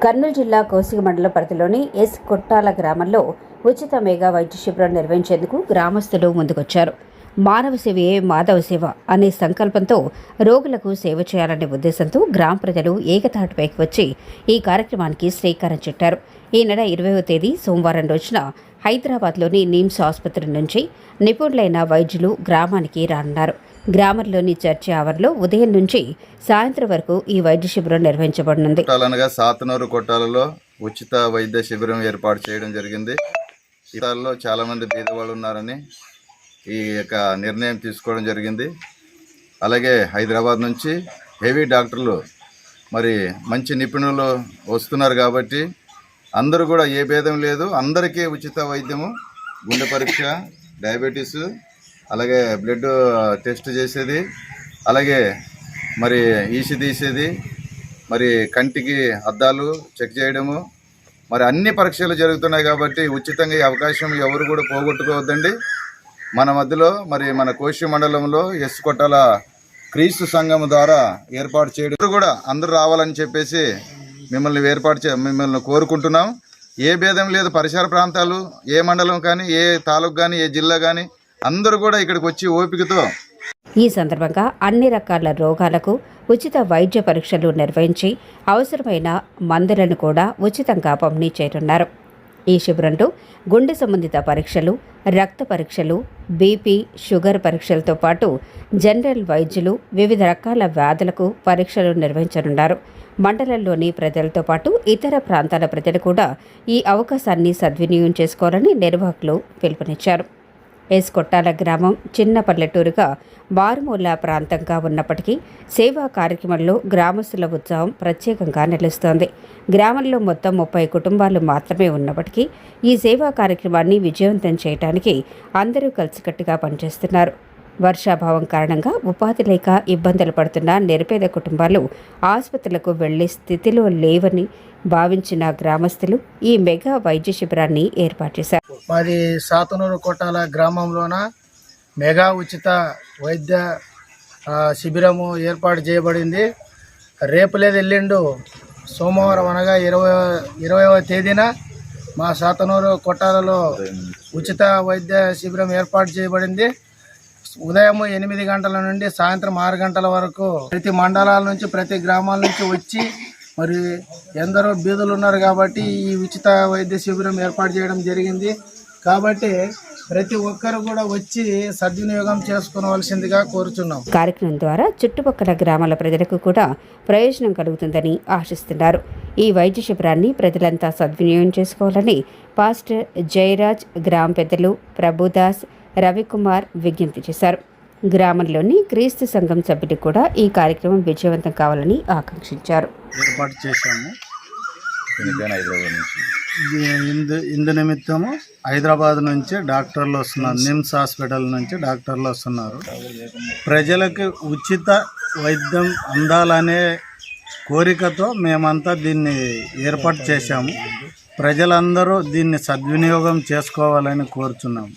కర్నూలు జిల్లా కోసిగ మండల పరిధిలోని ఎస్ కొట్టాల గ్రామంలో ఉచిత మెగా వైద్య శిబిరం నిర్వహించేందుకు గ్రామస్తులు ముందుకొచ్చారు. మానవ సేవయే మాధవ సేవ అనే సంకల్పంతో రోగులకు సేవ చేయాలనే ఉద్దేశంతో గ్రామ ప్రజలు ఏకతాటిపైకి వచ్చి ఈ కార్యక్రమానికి శ్రీకారం చుట్టారు. ఈ నెల 20వ తేదీ సోమవారం రోజున హైదరాబాద్లోని నిమ్స్ ఆసుపత్రి నుంచి నిపుణులైన వైద్యులు గ్రామానికి రానున్నారు. గ్రామంలోని చర్చి ఆవరణలో ఉదయం నుంచి సాయంత్రం వరకు ఈ వైద్య శిబిరం నిర్వహించబడనుంది. సాతనూరు కొట్టాలలో ఉచిత వైద్య శిబిరం ఏర్పాటు చేయడం జరిగింది. ఇతరుల్లో చాలా మంది పేదవాళ్ళు ఉన్నారని ఈ యొక్క నిర్ణయం తీసుకోవడం జరిగింది. అలాగే హైదరాబాద్ నుంచి హెవీ డాక్టర్లు మరి మంచి నిపుణులు వస్తున్నారు కాబట్టి అందరూ కూడా ఏ భేదం లేదు, అందరికీ ఉచిత వైద్యము, గుండె పరీక్ష, డయాబెటీస్, అలాగే బ్లడ్ టెస్ట్ చేసేది, అలాగే మరి ఈసి తీసేది, మరి కంటికి అద్దాలు చెక్ చేయడము, మరి అన్ని పరీక్షలు జరుగుతున్నాయి కాబట్టి ఉచితంగా ఈ అవకాశం ఎవరు కూడా పోగొట్టుకోవద్దండి. మన మధ్యలో మరి మన కోశి మండలంలో ఎస్ కొట్టాల క్రీస్తు సంఘం ద్వారా ఏర్పాటు చేయడం కూడా అందరూ రావాలని చెప్పేసి మిమ్మల్ని కోరుకుంటున్నాం. ఏ భేదం లేదు, పరిసర ప్రాంతాలు, ఏ మండలం కానీ, ఏ తాలూకు కానీ, ఏ జిల్లా కానీ అందరూ కూడా ఇక్కడికి వచ్చి ఓపికతో ఈ సందర్భంగా అన్ని రకాల రోగాలకు ఉచిత వైద్య పరీక్షలు నిర్వహించి అవసరమైన మందులను కూడా ఉచితంగా పంపిణీ చేయనున్నారు. ఈ శిబిరంలో గుండె సంబంధిత పరీక్షలు, రక్త పరీక్షలు, బీపీ, షుగర్ పరీక్షలతో పాటు జనరల్ వైద్యులు వివిధ రకాల వ్యాధులకు పరీక్షలు నిర్వహించనున్నారు. మండలంలోని ప్రజలతో పాటు ఇతర ప్రాంతాల ప్రజలు కూడా ఈ అవకాశాన్ని సద్వినియోగం చేసుకోవాలని నిర్వాహకులు పిలుపునిచ్చారు. ఎస్ కొట్టాల గ్రామం చిన్న పల్లెటూరుగా మారుమూల ప్రాంతంగా ఉన్నప్పటికీ సేవా కార్యక్రమంలో గ్రామస్తుల ఉత్సాహం ప్రత్యేకంగా నిలుస్తోంది. గ్రామంలో మొత్తం 30 కుటుంబాలు మాత్రమే ఉన్నప్పటికీ ఈ సేవా కార్యక్రమాన్ని విజయవంతం చేయడానికి అందరూ కలిసికట్టుగా పనిచేస్తున్నారు. వర్షాభావం కారణంగా ఉపాధి లేక ఇబ్బందులు పడుతున్న నిరుపేద కుటుంబాలు ఆసుపత్రులకు వెళ్లే స్థితిలో లేవని భావించిన గ్రామస్తులు ఈ మెగా వైద్య శిబిరాన్ని ఏర్పాటు చేశారు. మాది సాతనూరు కొట్టాల గ్రామంలోన మెగా ఉచిత వైద్య శిబిరము ఏర్పాటు చేయబడింది. రేపు లేదు ఎల్లుండు సోమవారం అనగా 20వ తేదీన మా సాతనూరు కొట్టాలలో ఉచిత వైద్య శిబిరం ఏర్పాటు చేయబడింది. ఉదయం 8 గంటల నుండి సాయంత్రం 6 గంటల వరకు ప్రతి మండలాల నుంచి, ప్రతి గ్రామాల నుంచి వచ్చి మరి ఎందరో బీదులు ఉన్నారు కాబట్టి ఈ ఉచిత వైద్య శిబిరం ఏర్పాటు చేయడం జరిగింది. కాబట్టి ప్రతి ఒక్కరు కూడా వచ్చి సద్వినియోగం చేసుకోవాల్సిందిగా కోరుచున్నాం. కార్యక్రమం ద్వారా చుట్టుపక్కల గ్రామాల ప్రజలకు కూడా ప్రయోజనం కలుగుతుందని ఆశిస్తున్నారు. ఈ వైద్య శిబిరాన్ని ప్రజలంతా సద్వినియోగం చేసుకోవాలని పాస్టర్ జయరాజ్, గ్రామ పెద్దలు ప్రభుదాస్, రవికుమార్ విజ్ఞప్తి చేశారు. గ్రామంలోని క్రీస్తు సంఘం సభ్యులు కూడా ఈ కార్యక్రమం విజయవంతం కావాలని ఆకాంక్షించారు. ఏర్పాటు చేశాము. ఇందు నిమిత్తము హైదరాబాద్ నుంచి డాక్టర్లు వస్తున్నారు, నిమ్స్ హాస్పిటల్ నుంచి డాక్టర్లు వస్తున్నారు. ప్రజలకు ఉచిత వైద్యం అందాలనే కోరికతో మేమంతా దీన్ని ఏర్పాటు చేశాము. ప్రజలందరూ దీన్ని సద్వినియోగం చేసుకోవాలని కోరుచున్నాము.